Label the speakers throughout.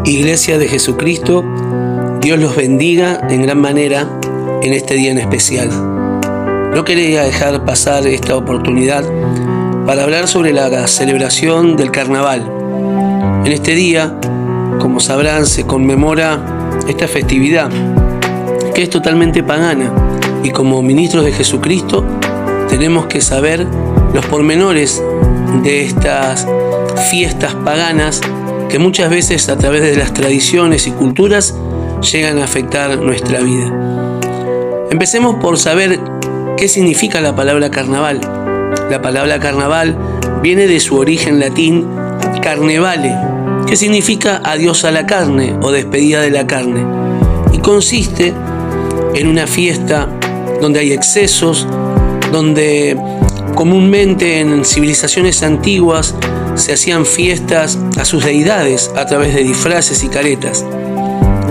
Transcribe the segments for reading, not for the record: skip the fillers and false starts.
Speaker 1: Iglesia de Jesucristo, Dios los bendiga en gran manera en este día en especial. No quería dejar pasar esta oportunidad para hablar sobre la celebración del carnaval. En este día, como sabrán, se conmemora esta festividad que es totalmente pagana, y como ministros de Jesucristo tenemos que saber los pormenores de estas fiestas paganas que muchas veces a través de las tradiciones y culturas llegan a afectar nuestra vida. Empecemos por saber qué significa la palabra carnaval. La palabra carnaval viene de su origen latín carnevale, que significa adiós a la carne o despedida de la carne, y consiste en una fiesta donde hay excesos, donde comúnmente en civilizaciones antiguas se hacían fiestas a sus deidades a través de disfraces y caretas.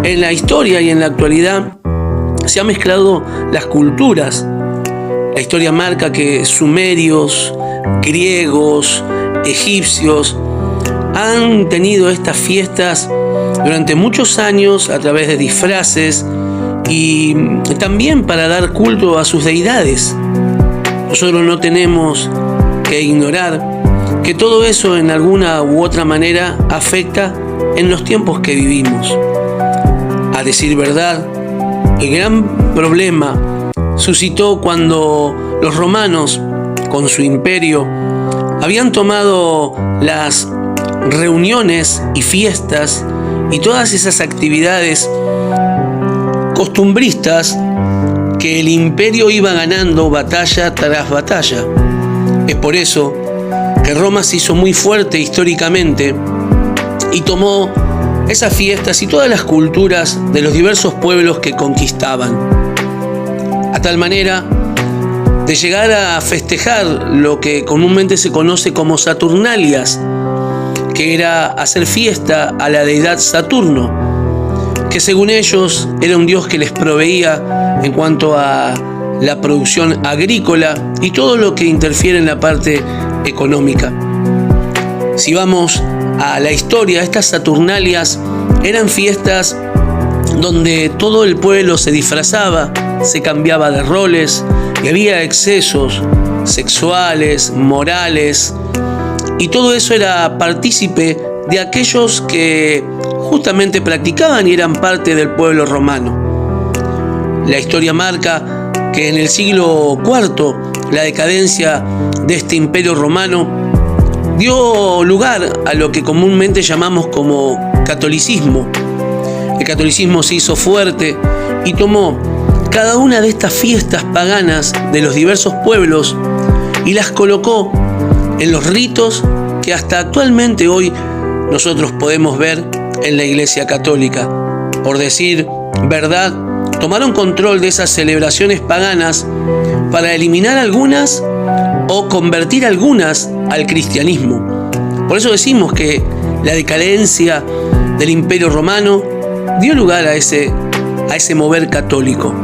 Speaker 1: En la historia y en la actualidad se han mezclado las culturas. La historia marca que sumerios, griegos, egipcios han tenido estas fiestas durante muchos años a través de disfraces y también para dar culto a sus deidades. Nosotros no tenemos que ignorar que todo eso en alguna u otra manera afecta en los tiempos que vivimos. A decir verdad, el gran problema suscitó cuando los romanos, con su imperio, habían tomado las reuniones y fiestas y todas esas actividades costumbristas que el imperio iba ganando batalla tras batalla. Es por eso que Roma se hizo muy fuerte históricamente y tomó esas fiestas y todas las culturas de los diversos pueblos que conquistaban, a tal manera de llegar a festejar lo que comúnmente se conoce como Saturnalias, que era hacer fiesta a la deidad Saturno, que según ellos era un dios que les proveía en cuanto a la producción agrícola y todo lo que interfiere en la parte económica. Si vamos a la historia, estas Saturnalias eran fiestas donde todo el pueblo se disfrazaba, se cambiaba de roles y había excesos sexuales, morales, y todo eso era partícipe de aquellos que justamente practicaban y eran parte del pueblo romano. La historia marca que en el siglo IV la decadencia de este imperio romano dio lugar a lo que comúnmente llamamos como catolicismo. El catolicismo se hizo fuerte y tomó cada una de estas fiestas paganas de los diversos pueblos y las colocó en los ritos que hasta actualmente hoy nosotros podemos ver en la Iglesia Católica. Por decir verdad, tomaron control de esas celebraciones paganas para eliminar algunas o convertir algunas al cristianismo. Por eso decimos que la decadencia del Imperio Romano dio lugar a ese mover católico,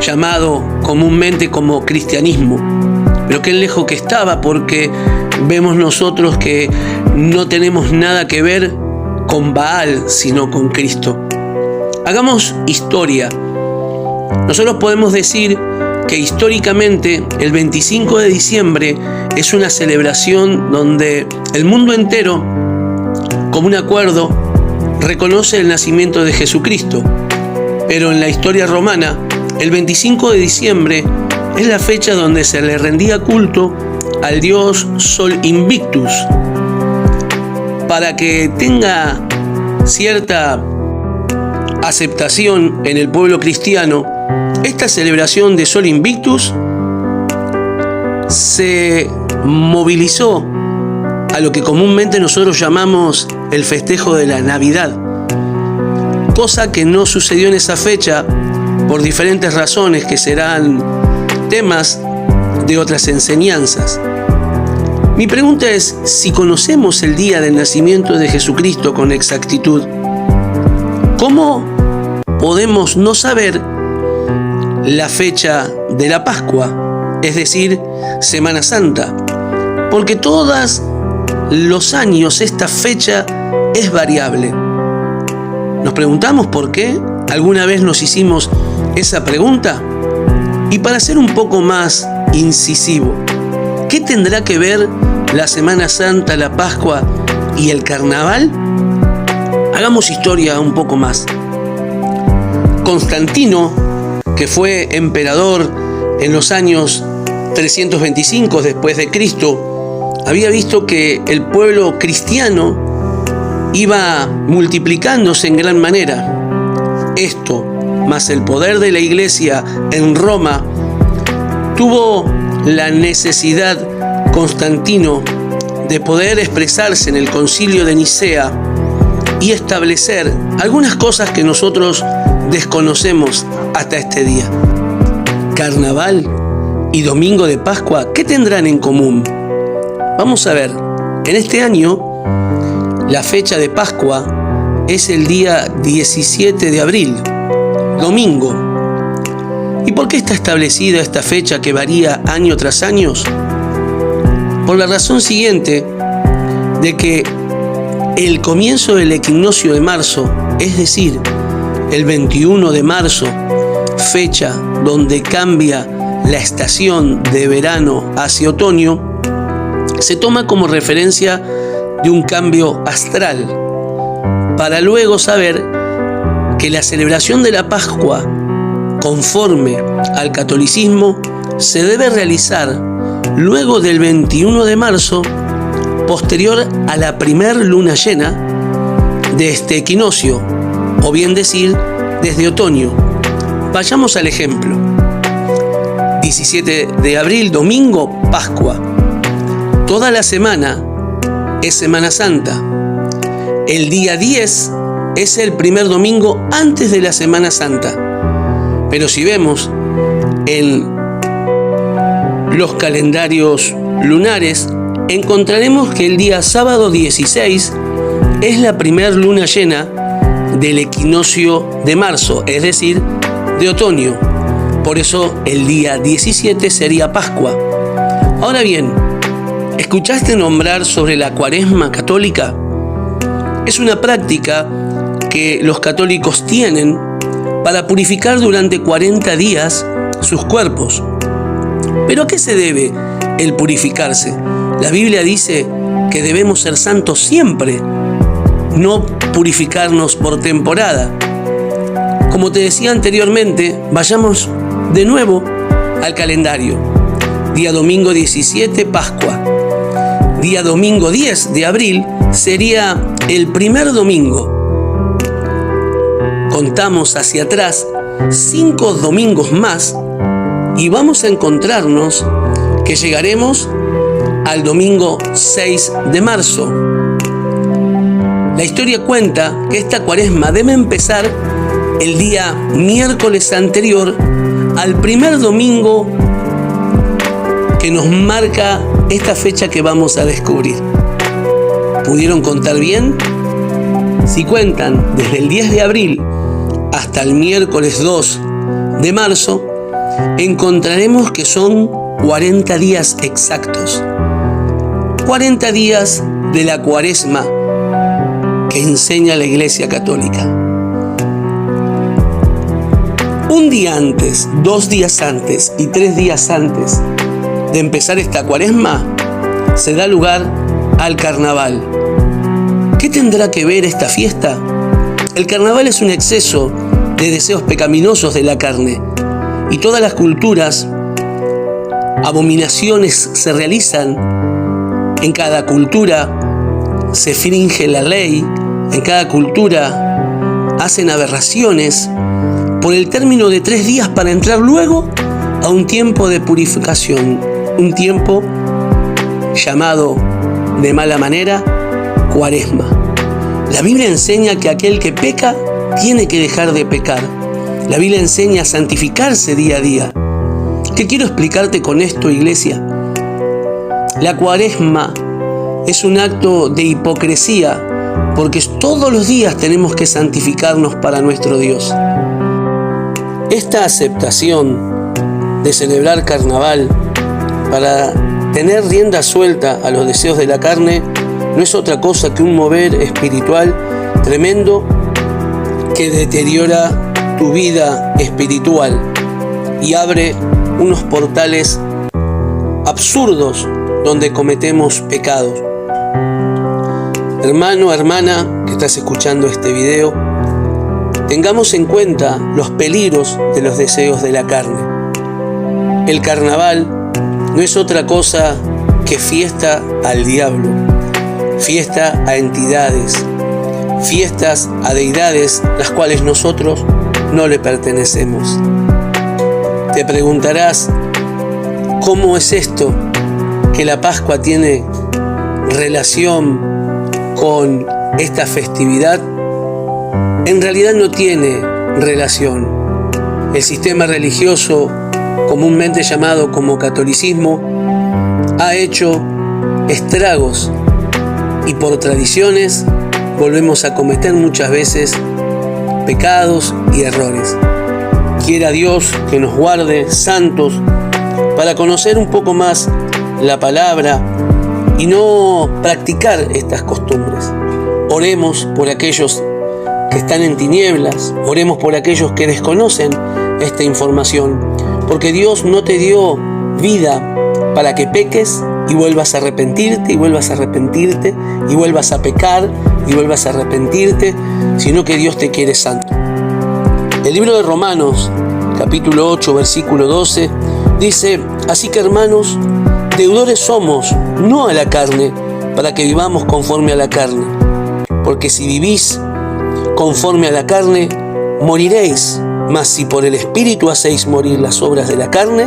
Speaker 1: llamado comúnmente como cristianismo, pero qué lejos que estaba, porque vemos nosotros que no tenemos nada que ver con Baal, sino con Cristo. Hagamos historia. Nosotros podemos decir que históricamente el 25 de diciembre es una celebración donde el mundo entero, como un acuerdo, reconoce el nacimiento de Jesucristo. Pero en la historia romana, el 25 de diciembre es la fecha donde se le rendía culto al dios Sol Invictus. Para que tenga cierta aceptación en el pueblo cristiano, esta celebración de Sol Invictus se movilizó a lo que comúnmente nosotros llamamos el festejo de la Navidad, cosa que no sucedió en esa fecha por diferentes razones que serán temas de otras enseñanzas. Mi pregunta es si conocemos el día del nacimiento de Jesucristo con exactitud. ¿Cómo podemos no saber la fecha de la Pascua, es decir, Semana Santa? Porque todos los años esta fecha es variable. ¿Nos preguntamos por qué? ¿Alguna vez nos hicimos esa pregunta? Y para ser un poco más incisivo, ¿qué tendrá que ver la Semana Santa, la Pascua y el Carnaval? Hagamos historia un poco más. Constantino, que fue emperador en los años 325 después de Cristo, había visto que el pueblo cristiano iba multiplicándose en gran manera. Esto, más el poder de la Iglesia en Roma, tuvo la necesidad Constantino de poder expresarse en el Concilio de Nicea y establecer algunas cosas que nosotros desconocemos hasta este día. Carnaval y Domingo de Pascua, ¿qué tendrán en común? Vamos a ver, en este año la fecha de Pascua es el día 17 de abril, domingo. ¿Y por qué está establecida esta fecha que varía año tras año? Por la razón siguiente, de que el comienzo del equinoccio de marzo, es decir, el 21 de marzo, fecha donde cambia la estación de verano hacia otoño, se toma como referencia de un cambio astral, para luego saber que la celebración de la Pascua, conforme al catolicismo, se debe realizar luego del 21 de marzo, posterior a la primer luna llena de este equinoccio, o bien decir, desde otoño. Vayamos al ejemplo. 17 de abril, domingo, Pascua. Toda la semana es Semana Santa. El día 10 es el primer domingo antes de la Semana Santa. Pero si vemos en los calendarios lunares, encontraremos que el día sábado 16 es la primer luna llena del equinoccio de marzo, es decir, de otoño. Por eso el día 17 sería Pascua. Ahora bien, ¿escuchaste nombrar sobre la Cuaresma católica? Es una práctica que los católicos tienen para purificar durante 40 días sus cuerpos. ¿Pero a qué se debe el purificarse? La Biblia dice que debemos ser santos siempre, no purificarnos por temporada. Como te decía anteriormente, vayamos de nuevo al calendario. Día domingo 17, Pascua. Día domingo 10 de abril sería el primer domingo. Contamos hacia atrás 5 domingos más y vamos a encontrarnos que llegaremos al domingo 6 de marzo. La historia cuenta que esta Cuaresma debe empezar el día miércoles anterior al primer domingo que nos marca esta fecha que vamos a descubrir. ¿Pudieron contar bien? Si cuentan desde el 10 de abril hasta el miércoles 2 de marzo, encontraremos que son 40 días exactos. 40 días de la Cuaresma que enseña la Iglesia Católica. Un día antes, 2 días antes y 3 días antes de empezar esta Cuaresma, se da lugar al Carnaval. ¿Qué tendrá que ver esta fiesta? El Carnaval es un exceso de deseos pecaminosos de la carne, y todas las culturas, abominaciones se realizan. En cada cultura se finge la ley, en cada cultura hacen aberraciones por el término de 3 días para entrar luego a un tiempo de purificación, un tiempo llamado de mala manera Cuaresma. La Biblia enseña que aquel que peca tiene que dejar de pecar. La Biblia enseña a santificarse día a día. ¿Qué quiero explicarte con esto, iglesia? La Cuaresma es un acto de hipocresía, porque todos los días tenemos que santificarnos para nuestro Dios. Esta aceptación de celebrar carnaval para tener rienda suelta a los deseos de la carne no es otra cosa que un mover espiritual tremendo que deteriora tu vida espiritual y abre unos portales absurdos donde cometemos pecados. Hermano, hermana, que estás escuchando este video, tengamos en cuenta los peligros de los deseos de la carne. El carnaval no es otra cosa que fiesta al diablo, fiesta a entidades, fiestas a deidades las cuales nosotros no le pertenecemos. Te preguntarás, ¿cómo es esto que la Pascua tiene relación con esta festividad? En realidad no tiene relación. El sistema religioso, comúnmente llamado como catolicismo, ha hecho estragos y por tradiciones volvemos a cometer muchas veces pecados y errores. Quiera Dios que nos guarde santos para conocer un poco más la palabra y no practicar estas costumbres. Oremos por aquellos que están en tinieblas, oremos por aquellos que desconocen esta información, porque Dios no te dio vida para que peques y vuelvas a arrepentirte y vuelvas a arrepentirte y vuelvas a pecar y vuelvas a arrepentirte, sino que Dios te quiere santo. El libro de Romanos, capítulo 8, versículo 12, dice: así que, hermanos, deudores somos, no a la carne, para que vivamos conforme a la carne. Porque si vivís conforme a la carne, moriréis. Mas si por el Espíritu hacéis morir las obras de la carne,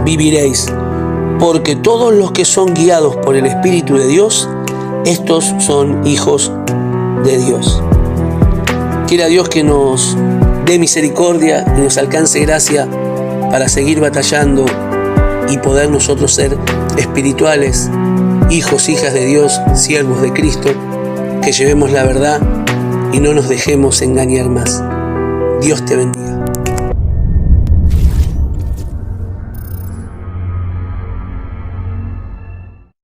Speaker 1: viviréis. Porque todos los que son guiados por el Espíritu de Dios, estos son hijos de Dios. Quiera Dios que nos dé misericordia y nos alcance gracia para seguir batallando y poder nosotros ser espirituales, hijos, hijas de Dios, siervos de Cristo, que llevemos la verdad y no nos dejemos engañar más. Dios te bendiga.